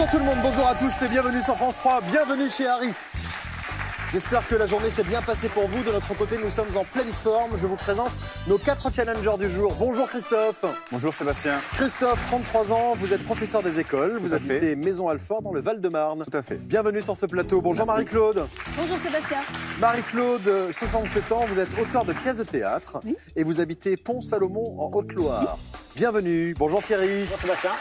Bonjour tout le monde, bonjour à tous et bienvenue sur France 3, bienvenue chez Harry. J'espère que la journée s'est bien passée pour vous. De notre côté, nous sommes en pleine forme. Je vous présente nos 4 challengers du jour. Bonjour Christophe. Bonjour Sébastien. Christophe, 33 ans, vous êtes professeur des écoles. Vous habitez Maison-Alfort dans le Val-de-Marne. Tout à fait. Bienvenue sur ce plateau. Bonjour Marie-Claude. Bonjour Sébastien. Marie-Claude, 67 ans, vous êtes auteur de pièces de théâtre et vous habitez Pont-Salomon en Haute-Loire. Bienvenue. Bonjour Thierry. Bonjour Sébastien.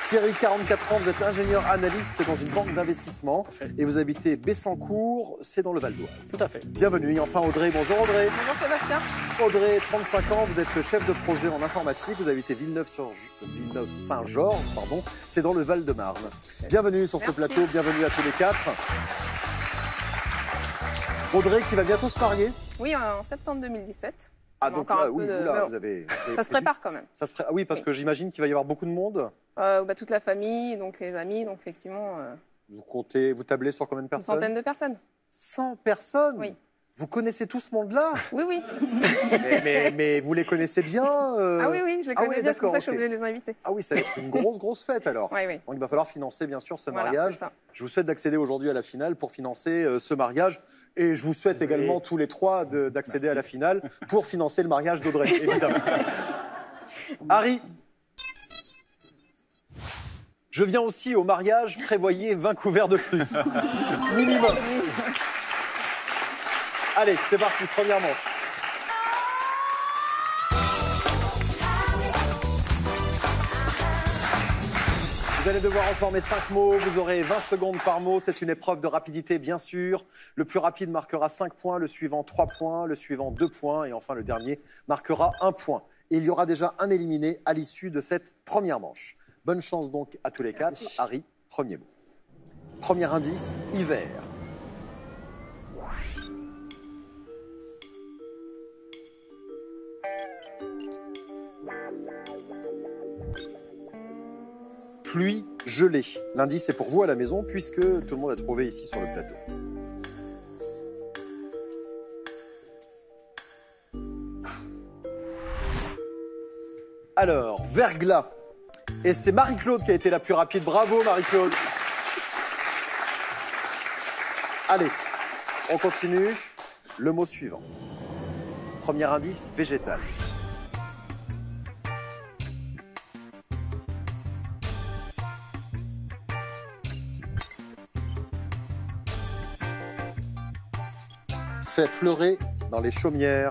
Thierry, 44 ans, vous êtes ingénieur analyste dans une banque d'investissement et vous habitez Bessancourt, c'est dans le Val d'Oise. Tout à fait. Bienvenue. Et enfin Audrey, bonjour Audrey. Bonjour Sébastien. Audrey, 35 ans, vous êtes le chef de projet en informatique, vous habitez Villeneuve-Saint-Georges, c'est dans le Val-de-Marne. Bienvenue sur ce plateau, bienvenue à tous les 4. Audrey qui va bientôt se marier. Oui, en septembre 2017. Ah donc là, oui, là, vous avez ça se prépare quand même. Ah oui, parce que j'imagine qu'il va y avoir beaucoup de monde. Toute la famille, donc les amis, donc effectivement... Vous tablez sur combien de personnes? Une centaine de personnes. 100 personnes? Oui. Vous connaissez tout ce monde-là? Oui, oui. mais vous les connaissez bien Ah oui, oui, je les connais bien, c'est pour ça que je suis obligée de les inviter. Ah oui, ça va être une grosse fête alors. Oui, oui. Donc il va falloir financer bien sûr ce Voilà, mariage. c'est ça. Je vous souhaite d'accéder aujourd'hui à la finale pour financer ce mariage. Et je vous souhaite également tous les 3 d'accéder à la finale pour financer le mariage d'Audrey, évidemment. Harry, je viens aussi au mariage, prévoyez 20 couverts de plus. Minimum. Allez, c'est parti, première manche. Vous allez devoir en former 5 mots, vous aurez 20 secondes par mot, c'est une épreuve de rapidité bien sûr. Le plus rapide marquera 5 points, le suivant 3 points, le suivant 2 points et enfin le dernier marquera 1 point. Et il y aura déjà un éliminé à l'issue de cette première manche. Bonne chance donc à tous les 4. Harry, premier mot. Premier indice, hiver. Pluie, gelée. L'indice est pour vous à la maison puisque tout le monde a trouvé ici sur le plateau. Alors, verglas. Et c'est Marie-Claude qui a été la plus rapide. Bravo Marie-Claude. Allez, on continue. Le mot suivant. Premier indice, végétal. Fait pleurer dans les chaumières.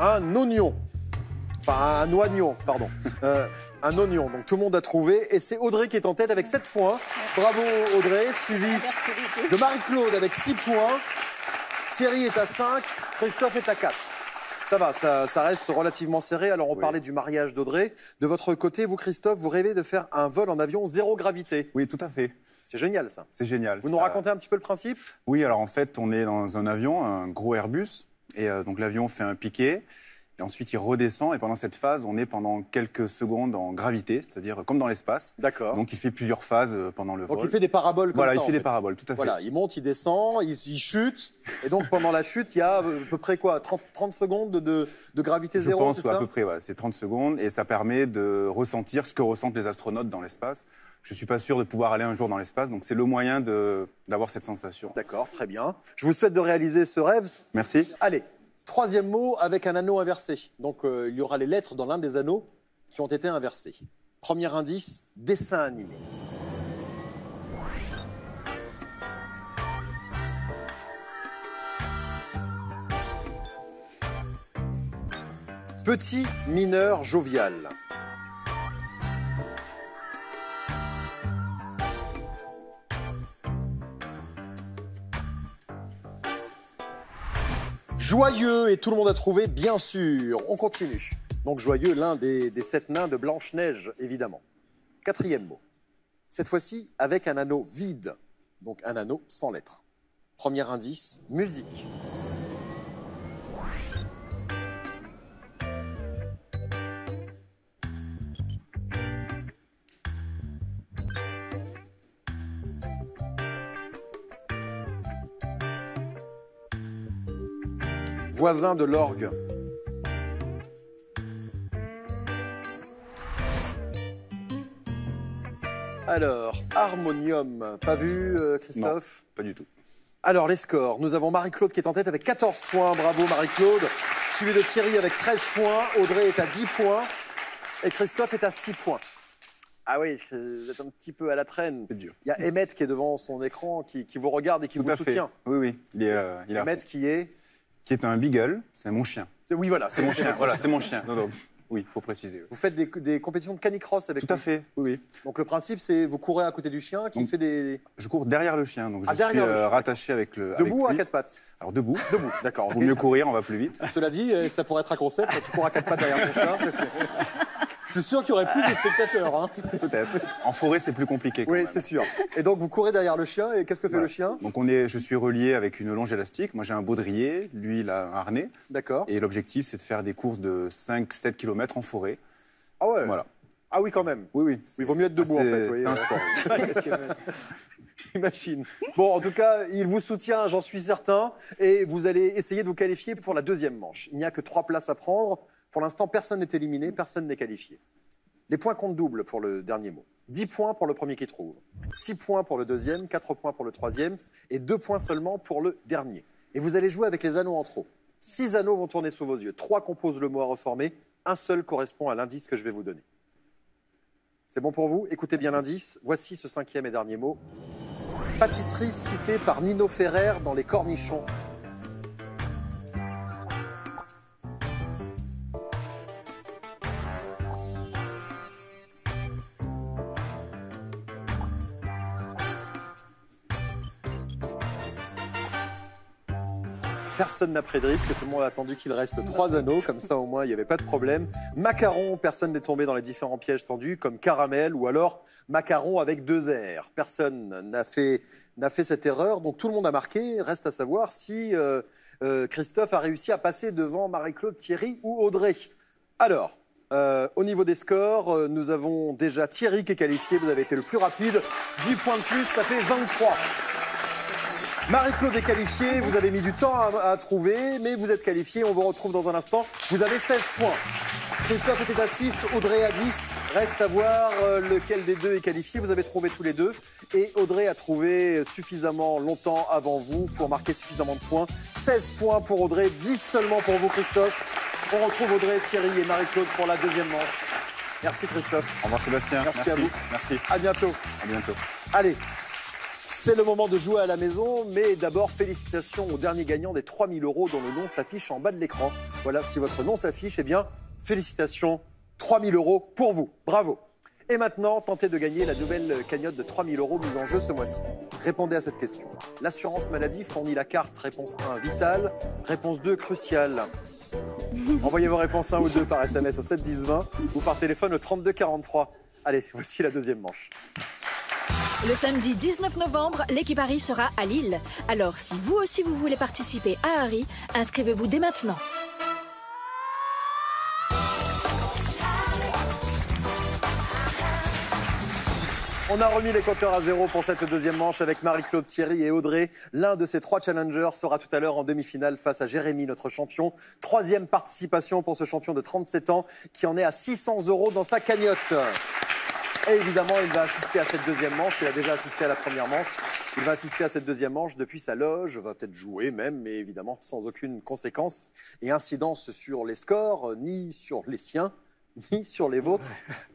Un oignon. Enfin, un oignon, pardon. Un oignon. Donc tout le monde a trouvé. Et c'est Audrey qui est en tête avec 7 points. Bravo Audrey. Suivi de Marie-Claude avec 6 points. Thierry est à 5. Christophe est à 4. Ça va, ça reste relativement serré. Alors, on parlait du mariage d'Audrey. De votre côté, vous, Christophe, vous rêvez de faire un vol en avion zéro gravité. Oui, tout à fait. C'est génial, ça. C'est génial. Vous nous racontez un petit peu le principe? Oui, alors en fait, on est dans un avion, un gros Airbus. Et donc, l'avion fait un piqué. Et ensuite, il redescend. Et pendant cette phase, on est pendant quelques secondes en gravité, c'est-à-dire comme dans l'espace. D'accord. Donc, il fait plusieurs phases pendant le vol. Donc, il fait des paraboles comme ça. Voilà, il fait des paraboles, tout à fait. Voilà, il monte, il descend, il chute. Et donc, pendant la chute, il y a à peu près quoi, 30 secondes de gravité zéro, c'est ça? Je pense à peu près, voilà, c'est 30 secondes. Et ça permet de ressentir ce que ressentent les astronautes dans l'espace. Je ne suis pas sûr de pouvoir aller un jour dans l'espace. Donc, c'est le moyen d'avoir cette sensation. D'accord, très bien. Je vous souhaite de réaliser ce rêve. Merci. Allez. Troisième mot avec un anneau inversé. Donc, il y aura les lettres dans l'un des anneaux qui ont été inversés. Premier indice, dessin animé. Petit mineur jovial. Joyeux, et tout le monde a trouvé, bien sûr. On continue. Donc Joyeux, l'un des 7 nains de Blanche-Neige, évidemment. Quatrième mot. Cette fois-ci, avec un anneau vide. Donc un anneau sans lettres. Premier indice, musique. Voisin de l'orgue. Alors, harmonium, pas vu, Christophe? Non, pas du tout. Alors, les scores. Nous avons Marie-Claude qui est en tête avec 14 points. Bravo, Marie-Claude. Suivi de Thierry avec 13 points. Audrey est à 10 points. Et Christophe est à 6 points. Ah oui, vous êtes un petit peu à la traîne. C'est dur. Il y a Emmett qui est devant son écran, qui vous regarde et qui vous soutient. Oui, oui. Il est Emmett qui est un beagle, c'est mon chien. Oui, voilà, c'est mon chien. Voilà, c'est mon chien. Non, oui, il faut préciser. Vous faites des compétitions de canicross avec lui? Tout à fait, oui. Donc le principe, c'est vous courez à côté du chien qui fait des... Je cours derrière le chien, donc je suis rattaché avec le... Debout ou à quatre pattes? Alors debout. Debout, d'accord. Il vaut mieux courir, on va plus vite. Cela dit, ça pourrait être un concept, tu cours à quatre pattes derrière ton chien. Je suis sûr qu'il y aurait plus de spectateurs. Hein. Peut-être. En forêt, c'est plus compliqué. Oui, c'est sûr. Et donc, vous courez derrière le chien, et qu'est-ce que fait le chien? Donc, je suis relié avec une longe élastique. Moi, j'ai un baudrier, lui, il a un harnais. D'accord. Et l'objectif, c'est de faire des courses de 5-7 km en forêt. Ah ouais? Voilà. Ah oui, quand même. Oui. Il vaut mieux être debout, en fait. C'est un sport. J'imagine. Bon, en tout cas, il vous soutient, j'en suis certain. Et vous allez essayer de vous qualifier pour la deuxième manche. Il n'y a que 3 places à prendre. Pour l'instant, personne n'est éliminé, personne n'est qualifié. Les points comptent double pour le dernier mot. 10 points pour le premier qui trouve, 6 points pour le deuxième, 4 points pour le troisième et 2 points seulement pour le dernier. Et vous allez jouer avec les anneaux en trop. 6 anneaux vont tourner sous vos yeux, 3 composent le mot à reformer, un seul correspond à l'indice que je vais vous donner. C'est bon pour vous? Écoutez bien l'indice. Voici ce 5e et dernier mot. Pâtisserie citée par Nino Ferrer dans Les Cornichons. Personne n'a pris de risque, tout le monde a attendu qu'il reste 3 anneaux, comme ça au moins il n'y avait pas de problème. Macaron, personne n'est tombé dans les différents pièges tendus, comme caramel ou alors macaron avec 2 R. Personne n'a fait cette erreur, donc tout le monde a marqué. Reste à savoir si Christophe a réussi à passer devant Marie-Claude, Thierry ou Audrey. Alors, au niveau des scores, nous avons déjà Thierry qui est qualifié, vous avez été le plus rapide. 10 points de plus, ça fait 23. Marie-Claude est qualifiée, vous avez mis du temps à trouver, mais vous êtes qualifiée, on vous retrouve dans un instant. Vous avez 16 points. Christophe était à 6, Audrey à 10. Reste à voir lequel des deux est qualifié. Vous avez trouvé tous les deux. Et Audrey a trouvé suffisamment longtemps avant vous pour marquer suffisamment de points. 16 points pour Audrey, 10 seulement pour vous, Christophe. On retrouve Audrey, Thierry et Marie-Claude pour la deuxième manche. Merci Christophe. Au revoir Sébastien. Merci à vous. Merci. À bientôt. À bientôt. Allez. C'est le moment de jouer à la maison, mais d'abord, félicitations au dernier gagnant des 3 000 € dont le nom s'affiche en bas de l'écran. Voilà, si votre nom s'affiche, eh bien, félicitations, 3 000 € pour vous. Bravo. Et maintenant, tentez de gagner la nouvelle cagnotte de 3 000 € mise en jeu ce mois-ci. Répondez à cette question. L'assurance maladie fournit la carte réponse 1 vitale, réponse 2 cruciale. Envoyez vos réponses 1 ou 2 par SMS au 7 10 20 ou par téléphone au 32 43. Allez, voici la deuxième manche. Le samedi 19 novembre, l'équipe Harry sera à Lille. Alors, si vous aussi vous voulez participer à Harry, inscrivez-vous dès maintenant. On a remis les compteurs à zéro pour cette deuxième manche avec Marie-Claude, Thierry et Audrey. L'un de ces 3 challengers sera tout à l'heure en demi-finale face à Jérémy, notre champion. 3e participation pour ce champion de 37 ans qui en est à 600 € dans sa cagnotte. Et évidemment, il va assister à cette deuxième manche. Il a déjà assisté à la première manche. Il va assister à cette deuxième manche depuis sa loge. Va peut-être jouer même, mais évidemment sans aucune conséquence et incidence sur les scores, ni sur les siens, ni sur les vôtres,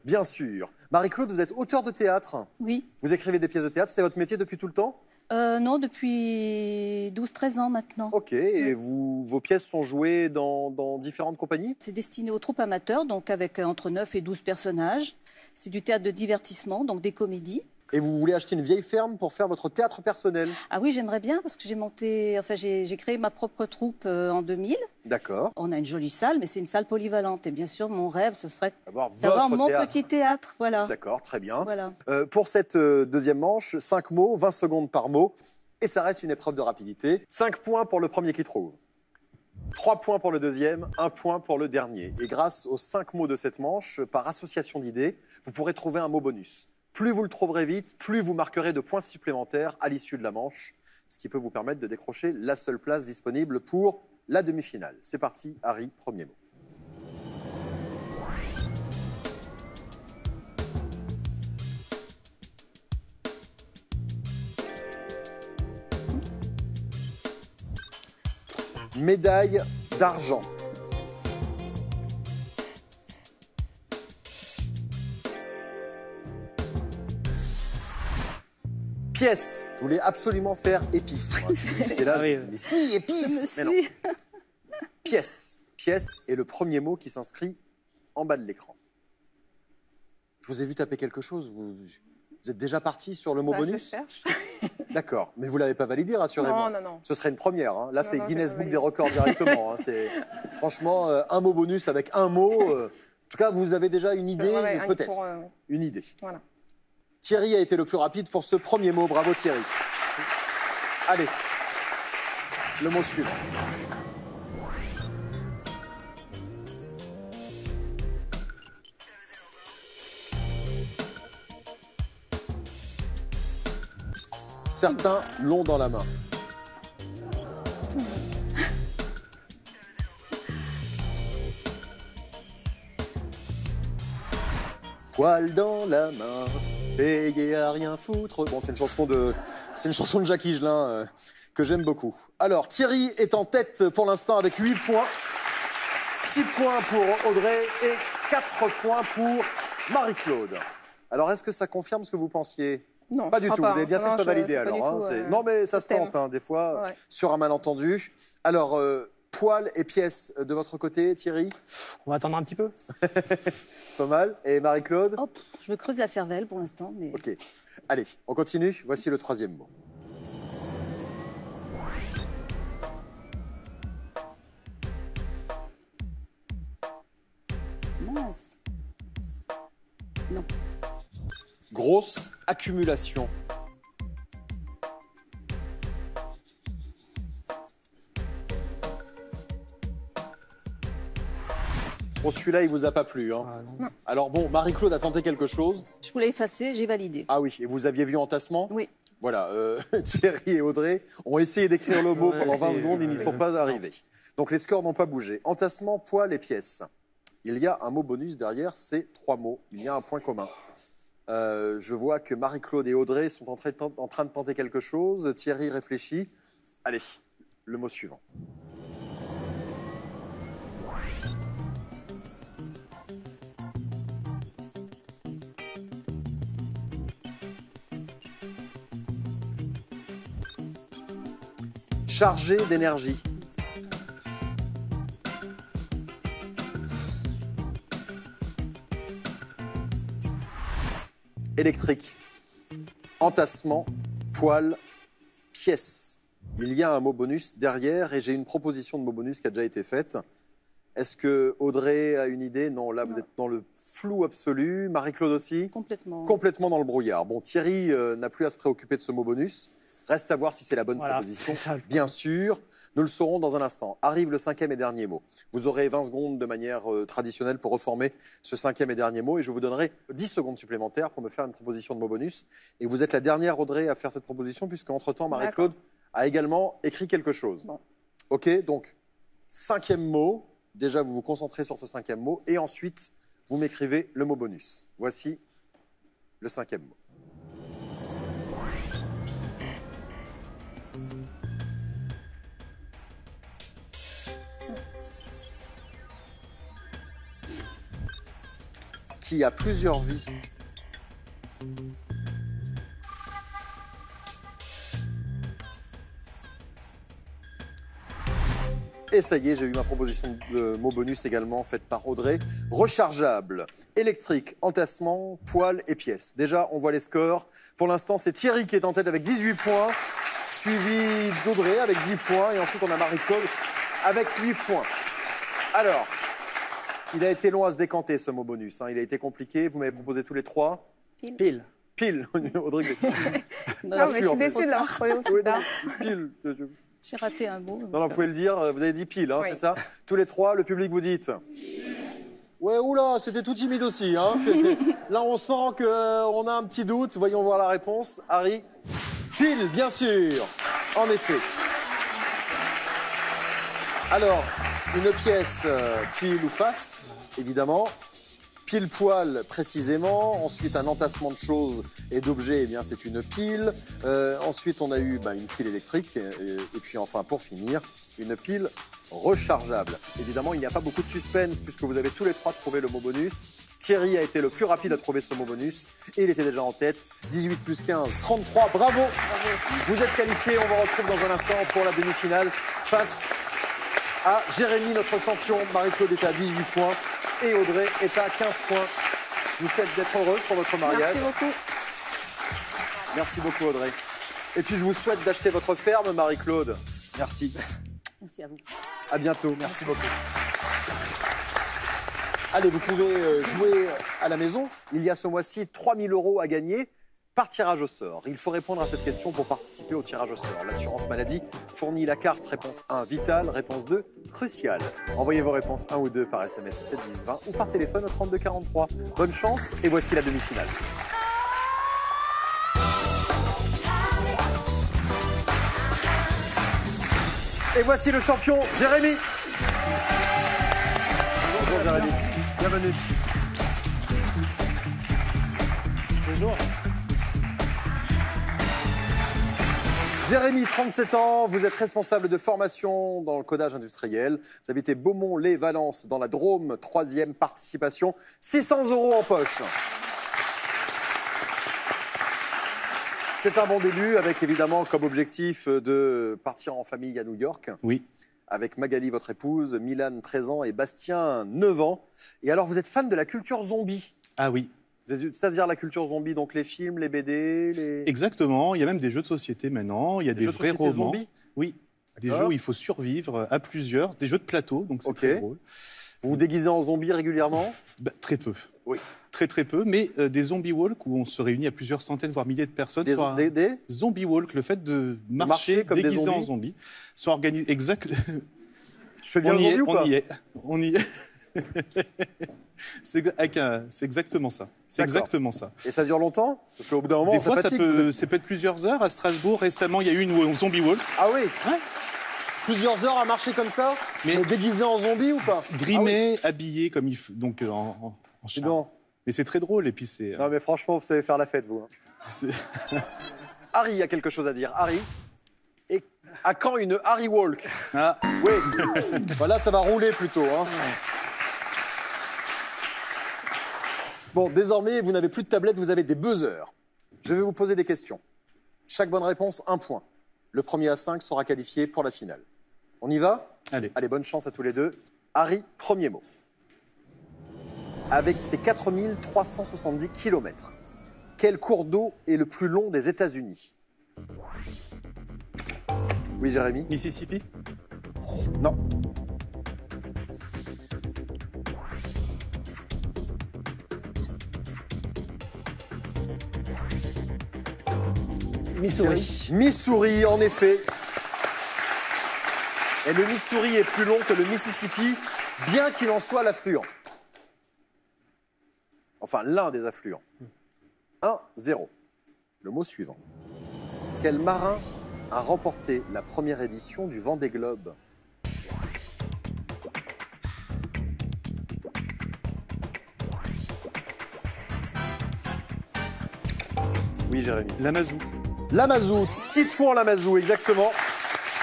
bien sûr. Marie-Claude, vous êtes auteure de théâtre. Oui. Vous écrivez des pièces de théâtre. C'est votre métier depuis tout le temps? Non, depuis 12-13 ans maintenant. Ok, et vos pièces sont jouées dans différentes compagnies? C'est destiné aux troupes amateurs, donc avec entre 9 et 12 personnages. C'est du théâtre de divertissement, donc des comédies. Et vous voulez acheter une vieille ferme pour faire votre théâtre personnel? Ah oui, j'aimerais bien, parce que j'ai créé ma propre troupe en 2000. D'accord. On a une jolie salle, mais c'est une salle polyvalente. Et bien sûr, mon rêve, ce serait d'avoir mon petit théâtre. Voilà. D'accord, très bien. Voilà. Pour cette deuxième manche, 5 mots, 20 secondes par mot. Et ça reste une épreuve de rapidité. 5 points pour le premier qui trouve. 3 points pour le deuxième, 1 point pour le dernier. Et grâce aux 5 mots de cette manche, par association d'idées, vous pourrez trouver un mot bonus. Plus vous le trouverez vite, plus vous marquerez de points supplémentaires à l'issue de la manche, ce qui peut vous permettre de décrocher la seule place disponible pour la demi-finale. C'est parti, Harry, premier mot. médaille d'argent. Pièce. Je voulais absolument faire épice. Moi. J'étais là, mais si, épice. Mais non. Pièce. Pièce est le premier mot qui s'inscrit en bas de l'écran. Je vous ai vu taper quelque chose. Vous êtes déjà parti sur le mot bonus? Je cherche. D'accord, mais vous ne l'avez pas validé, rassurez-moi. Non, non, non. Ce serait une première. Hein. Là, c'est non, Guinness Book des records directement. Hein. Franchement, un mot bonus avec un mot. En tout cas, vous avez déjà une idée, peut-être. Une idée. Voilà. Thierry a été le plus rapide pour ce premier mot. Bravo Thierry. Allez, le mot suivant. Certains l'ont dans la main. Poil dans la main, payé à rien foutre. Bon, c'est une chanson de Jacques Higelin que j'aime beaucoup. Alors, Thierry est en tête pour l'instant avec 8 points. 6 points pour Audrey et 4 points pour Marie-Claude. Alors, est-ce que ça confirme ce que vous pensiez? Non, pas du tout. Vous avez bien fait de pas valider alors. Non, mais ça se tente, des fois, sur un malentendu. Alors, poil et pièces de votre côté, Thierry? On va attendre un petit peu. Pas mal. Et Marie-Claude? Oh, je me creuse la cervelle pour l'instant. Mais... Ok. Allez, on continue. Voici le troisième mot. Mince. Non. Grosse accumulation. Bon, celui-là, il vous a pas plu. Hein. Non. Alors bon, Marie-Claude a tenté quelque chose. Je voulais effacer, j'ai validé. Ah oui, et vous aviez vu entassement? Oui. Voilà, Thierry et Audrey ont essayé d'écrire le mot pendant 20 secondes, ils n'y sont pas arrivés. Donc les scores n'ont pas bougé. Entassement, poil et pièces. Il y a un mot bonus derrière ces 3 mots. Il y a un point commun. Je vois que Marie-Claude et Audrey sont en train de tenter quelque chose. Thierry réfléchit. Allez, le mot suivant. Chargé d'énergie. Électrique. Entassement, poil, pièce. Il y a un mot bonus derrière et j'ai une proposition de mot bonus qui a déjà été faite. Est-ce que Audrey a une idée? Non, là vous êtes dans le flou absolu. Marie-Claude aussi? Complètement. Complètement dans le brouillard. Bon, Thierry n'a plus à se préoccuper de ce mot bonus. Reste à voir si c'est la bonne proposition. Bien sûr, nous le saurons dans un instant. Arrive le 5e et dernier mot. Vous aurez 20 secondes de manière traditionnelle pour reformer ce 5e et dernier mot et je vous donnerai 10 secondes supplémentaires pour me faire une proposition de mot bonus. Et vous êtes la dernière, Audrey, à faire cette proposition puisqu'entre-temps, Marie-Claude a également écrit quelque chose. Bon. Ok, donc 5e mot. Déjà, vous vous concentrez sur ce 5e mot et ensuite, vous m'écrivez le mot bonus. Voici le 5e mot. Qui a plusieurs vies. Et ça y est, j'ai eu ma proposition de mot bonus également faite par Audrey. Rechargeable, électrique, entassement, poil et pièces. Déjà, on voit les scores. Pour l'instant, c'est Thierry qui est en tête avec 18 points, suivi d'Audrey avec 10 points. Et ensuite, on a Marie-Claude avec 8 points. Alors, il a été long à se décanter, ce mot bonus. Hein. Il a été compliqué. Vous m'avez proposé tous les 3. Pile. Pile, Audrey. Non, mais je suis déçue de l'avoir trouvé aussi tard. Pile. J'ai raté un mot. Non, vous pouvez le dire. Vous avez dit pile, hein, Oui. c'est ça? Tous les 3, le public vous dites. Ouais, oula, c'était tout timide aussi. Hein. Là, on sent qu'on a un petit doute. Voyons voir la réponse. Harry. Pile, bien sûr. En effet. Alors, une pièce pile ou face, évidemment. Pile poil précisément. Ensuite, un entassement de choses et d'objets, eh bien, c'est une pile. Ensuite, on a eu une pile électrique. Et puis, enfin, pour finir, une pile rechargeable. Évidemment, il n'y a pas beaucoup de suspense puisque vous avez tous les trois trouvé le mot bonus. Thierry a été le plus rapide à trouver ce mot bonus et il était déjà en tête. 18 plus 15, 33. Bravo. Vous êtes qualifiés. On vous retrouve dans un instant pour la demi-finale face à Jérémy, notre champion. Marie-Claude est à 18 points et Audrey est à 15 points. Je vous souhaite d'être heureuse pour votre mariage. Merci beaucoup. Merci beaucoup, Audrey. Et puis, je vous souhaite d'acheter votre ferme, Marie-Claude. Merci. Merci à vous. À bientôt. Merci beaucoup. Allez, vous pouvez jouer à la maison. Il y a ce mois-ci 3 000 € à gagner par tirage au sort. Il faut répondre à cette question pour participer au tirage au sort. L'assurance maladie fournit la carte réponse 1 vitale, réponse 2 cruciale. Envoyez vos réponses 1 ou 2 par SMS au 7 10 20 ou par téléphone au 32 43. Bonne chance et voici la demi-finale. Et voici le champion, Jérémy. Bonjour Jérémy, bienvenue. Bonjour. Jérémy, 37 ans, vous êtes responsable de formation dans le codage industriel. Vous habitez Beaumont-les-Valences dans la Drôme, 3e participation, 600 € en poche. C'est un bon début avec évidemment comme objectif de partir en famille à New York. Oui. Avec Magali, votre épouse, Milan, 13 ans et Bastien, 9 ans. Et alors, vous êtes fan de la culture zombie? Ah oui. C'est-à-dire la culture zombie, donc les films, les BD, les... Exactement. Il y a même des jeux de société maintenant. Il y a des vrais romans. Zombies? Oui. Des jeux où il faut survivre à plusieurs. Des jeux de plateau, donc c'est très drôle. Vous vous déguisez en zombie régulièrement? Très peu. Oui. Très peu, mais des zombie walk où on se réunit à plusieurs centaines, voire milliers de personnes. Des zombie walk, le fait de marcher comme déguisé des en zombie, soit organisé. Exact. Je fais bien zombie ou pas? On y est. C'est exactement ça. C'est exactement ça. Et ça dure longtemps? Parce qu'au bout d'un moment, des fois, ça peut être plusieurs heures. À Strasbourg, récemment, il y a eu une zombie walk. Ah oui? Ouais. Plusieurs heures à marcher comme ça? Mais déguisé en zombie ou pas? Grimé, habillé comme il faut, donc en charme. Mais c'est très drôle et puis c'est... Non mais franchement, vous savez faire la fête, vous. Harry a quelque chose à dire. Harry, et à quand une Harry Walk? Ah. Oui. Voilà, ça va rouler plutôt. Hein. Bon, désormais, vous n'avez plus de tablette, vous avez des buzzers. Je vais vous poser des questions. Chaque bonne réponse, 1 point. Le premier à 5 sera qualifié pour la finale. On y va? Allez. Allez, bonne chance à tous les deux. Harry, premier mot. Avec ses 4370 km, quel cours d'eau est le plus long des États-Unis? Oui, Jérémy? Mississippi? Non. Missouri. Missouri, en effet. Et le Missouri est plus long que le Mississippi, bien qu'il en soit l'affluent. Enfin, l'un des affluents. 1-0. Le mot suivant. Quel marin a remporté la première édition du Vendée Globe? Oui, Jérémy. Lamazou. Lamazou, Titouan Lamazou, exactement.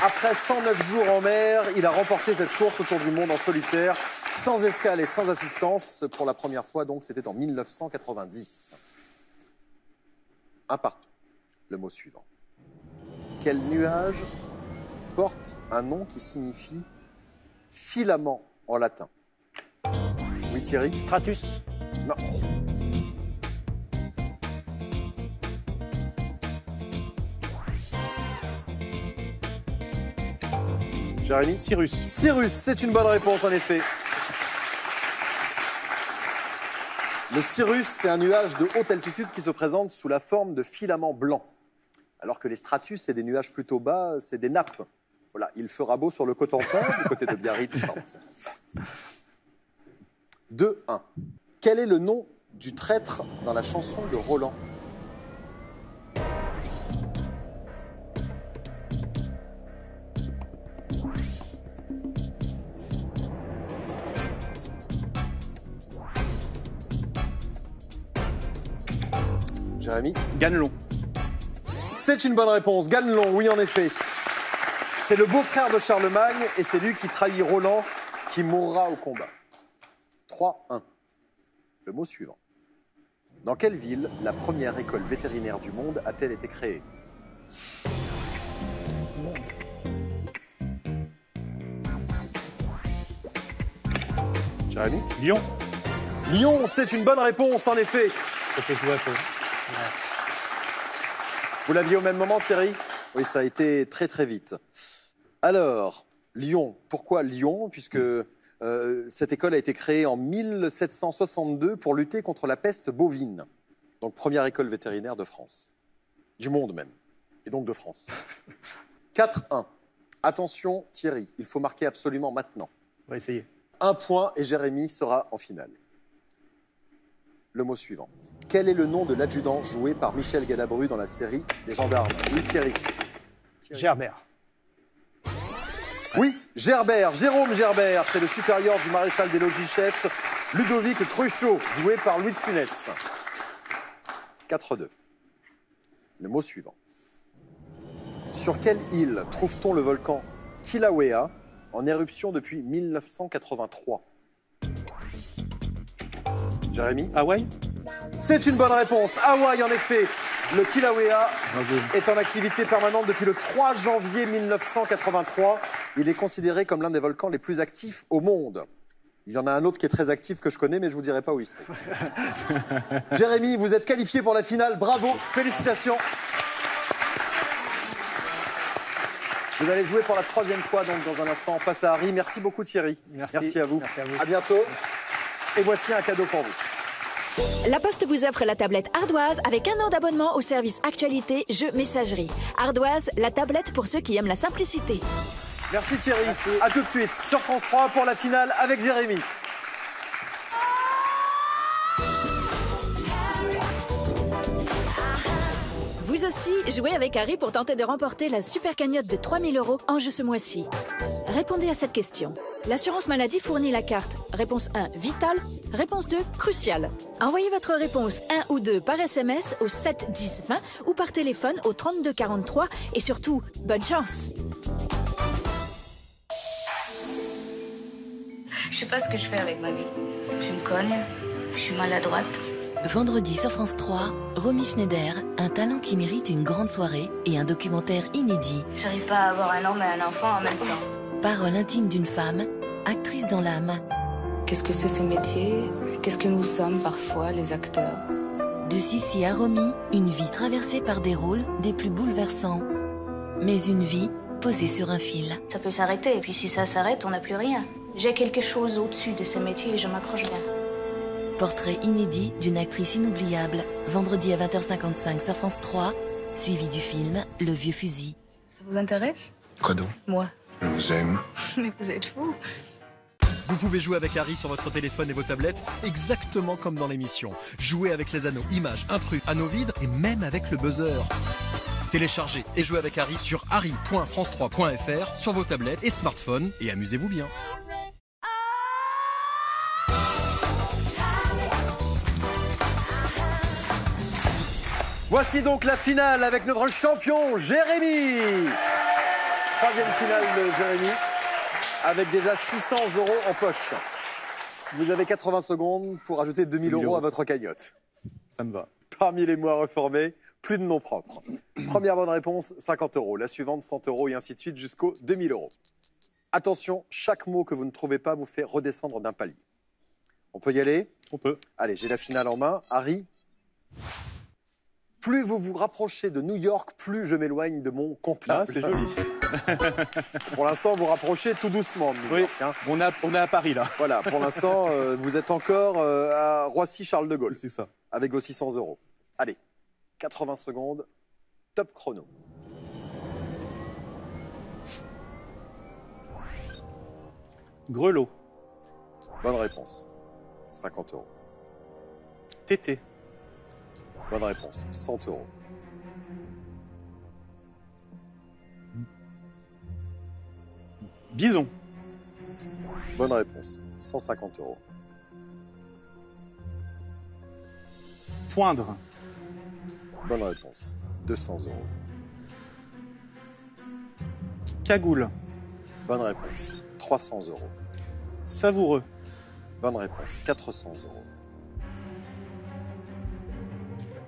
Après 109 jours en mer, il a remporté cette course autour du monde en solitaire, sans escale et sans assistance, pour la première fois, donc c'était en 1990. Un partout. Le mot suivant. Quel nuage porte un nom qui signifie filament en latin? Oui, Thierry? Stratus. Non. Jérémy? Cyrus. Cyrus, c'est une bonne réponse en effet. Le cirrus, c'est un nuage de haute altitude qui se présente sous la forme de filaments blancs. Alors que les stratus, c'est des nuages plutôt bas, c'est des nappes. Voilà, il fera beau sur le Cotentin, du côté de Biarritz. 2-1. Quel est le nom du traître dans la chanson de Roland? Jérémy? Ganelon. C'est une bonne réponse. Ganelon, oui en effet. C'est le beau-frère de Charlemagne et c'est lui qui trahit Roland, qui mourra au combat. 3-1. Le mot suivant. Dans quelle ville la première école vétérinaire du monde a-t-elle été créée? Jérémy? Lyon. Lyon, c'est une bonne réponse, en effet. Ça fait jouer un peu. Vous l'aviez au même moment, Thierry? Oui, ça a été très très vite. Alors, Lyon. Pourquoi Lyon? Puisque cette école a été créée en 1762 pour lutter contre la peste bovine. Donc, première école vétérinaire de France. Du monde même. Et donc de France. 4-1. Attention, Thierry, il faut marquer absolument maintenant. On va essayer. 1 point et Jérémy sera en finale. Le mot suivant. Quel est le nom de l'adjudant joué par Michel Galabru dans la série des Gendarmes? Oui, Thierry. Gerbert. Oui, Gerbert, Jérôme Gerbert, c'est le supérieur du maréchal des logis-chefs Ludovic Cruchot, joué par Louis de Funès. 4-2. Le mot suivant. Sur quelle île trouve-t-on le volcan Kilauea, en éruption depuis 1983? Jérémy? Hawaï. C'est une bonne réponse. Hawaï, en effet. Le Kilauea est en activité permanente depuis le 3 janvier 1983. Il est considéré comme l'un des volcans les plus actifs au monde. Il y en a un autre qui est très actif que je connais, mais je ne vous dirai pas où il se trouve. Jérémy, vous êtes qualifié pour la finale. Bravo, félicitations. Vous allez jouer pour la 3e fois donc, dans un instant face à Harry. Merci beaucoup Thierry. Merci à vous. Merci à vous. À bientôt. Et voici un cadeau pour vous. La Poste vous offre la tablette Ardoise avec 1 an d'abonnement au service actualité, jeux, messagerie. Ardoise, la tablette pour ceux qui aiment la simplicité. Merci Thierry. À tout de suite sur France 3 pour la finale avec Jérémy. Vous aussi, jouez avec Harry pour tenter de remporter la super cagnotte de 3 000 € en jeu ce mois-ci. Répondez à cette question. L'assurance maladie fournit la carte. Réponse 1, vital. Réponse 2, crucial. Envoyez votre réponse 1 ou 2 par SMS au 7 10 20 ou par téléphone au 32 43 et surtout, bonne chance. Je sais pas ce que je fais avec ma vie. Je me cogne, je suis maladroite. Vendredi sur France 3, Romy Schneider, un talent qui mérite une grande soirée et un documentaire inédit. J'arrive pas à avoir un homme et un enfant en même temps. Parole intime d'une femme, actrice dans l'âme. Qu'est-ce que c'est ce métier? Qu'est-ce que nous sommes parfois, les acteurs? De Sissi à Romy, une vie traversée par des rôles des plus bouleversants. Mais une vie posée sur un fil. Ça peut s'arrêter, et puis si ça s'arrête, on n'a plus rien. J'ai quelque chose au-dessus de ce métier et je m'accroche bien. Portrait inédit d'une actrice inoubliable, vendredi à 20h55 sur France 3, suivi du film Le Vieux Fusil. Ça vous intéresse? Quoi donc? Moi. Je vous aime. Mais vous êtes fous. Vous pouvez jouer avec Harry sur votre téléphone et vos tablettes, exactement comme dans l'émission. Jouez avec les anneaux, images, intrus, anneaux vides et même avec le buzzer. Téléchargez et jouez avec Harry sur harry.france3.fr sur vos tablettes et smartphones et amusez-vous bien. Voici donc la finale avec notre champion Jérémy. 3e finale de Jérémy, avec déjà 600 € en poche. Vous avez 80 secondes pour ajouter 2 000 € à votre cagnotte. Ça me va. Parmi les mots à reformer, plus de noms propres. Première bonne réponse, 50 €. La suivante, 100 € et ainsi de suite jusqu'aux 2 000 €. Attention, chaque mot que vous ne trouvez pas vous fait redescendre d'un palier. On peut y aller? On peut. Allez, j'ai la finale en main. Harry? Plus vous vous rapprochez de New York, plus je m'éloigne de mon comptable. Ah, c'est joli. Pour l'instant, vous rapprochez tout doucement de New York. Oui, on est à Paris, là. Voilà, pour l'instant, vous êtes encore à Roissy-Charles de Gaulle. C'est ça. Avec vos 600 €. Allez, 80 secondes, top chrono. Grelot. Bonne réponse, 50 €. Tété. Bonne réponse, 100 €. Bison. Bonne réponse, 150 €. Poindre. Bonne réponse, 200 €. Cagoule. Bonne réponse. 300 €. Savoureux. Bonne réponse. 400 €.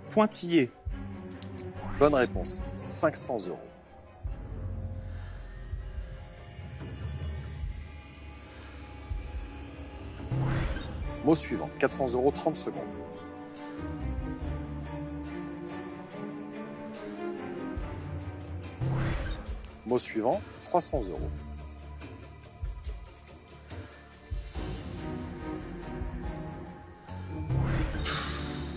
Pointillé. Bonne réponse. 500 €. Mot suivant. 400 €, 30 secondes. Mot suivant. 300 €.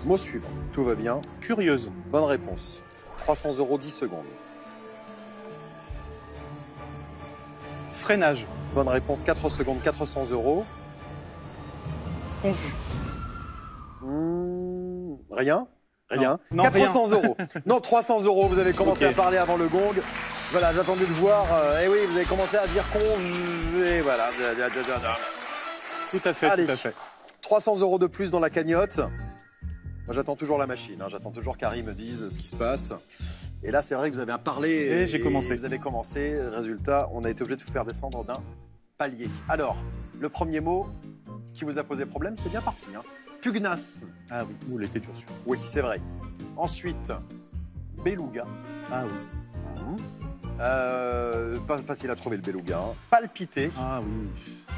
Mot suivant. Tout va bien. Curieuse. Bonne réponse. 300 €, 10 secondes. Freinage. Bonne réponse. 4 secondes, 400 €. Conju. Rien. Rien. Non, 400 rien. €. Non, 300 €. Vous avez commencé Ok. à parler avant le gong. Voilà, j'attendais de voir. Eh oui, vous avez commencé à dire congé. Voilà. Tout à fait, Allez. tout à fait. 300 € de plus dans la cagnotte. Moi, j'attends toujours la machine. J'attends toujours qu'Harry me dise ce qui se passe. Et là, c'est vrai que vous avez un parler. Et j'ai commencé. Vous avez commencé. Résultat, on a été obligé de vous faire descendre d'un palier. Alors, le premier mot qui vous a posé problème, c'est bien parti. Pugnace. Ah oui, il était dur celui-là. Oui, c'est vrai. Ensuite, beluga. Ah oui. Pas facile à trouver le beluga. Palpiter. Ah oui.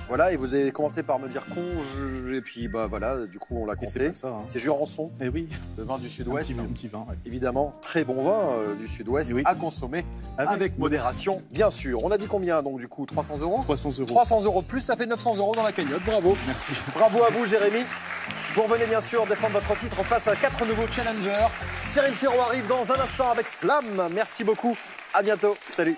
Voilà, et vous avez commencé par me dire conge, et puis bah voilà, du coup on l'a Et c'est compté. pas ça. Hein. C'est Jurançon, Eh oui. le vin du Sud-Ouest. Un petit vin. Ouais. Évidemment, très bon vin du Sud-Ouest Oui. à consommer avec modération, bien sûr. On a dit combien donc du coup 300 €. 300 €. 300 € de plus, ça fait 900 € dans la cagnotte. Bravo. Merci. Bravo à vous, Jérémy. Vous revenez bien sûr défendre votre titre face à 4 nouveaux challengers. Cyril Ferro arrive dans un instant avec Slam. Merci beaucoup. À bientôt. Salut.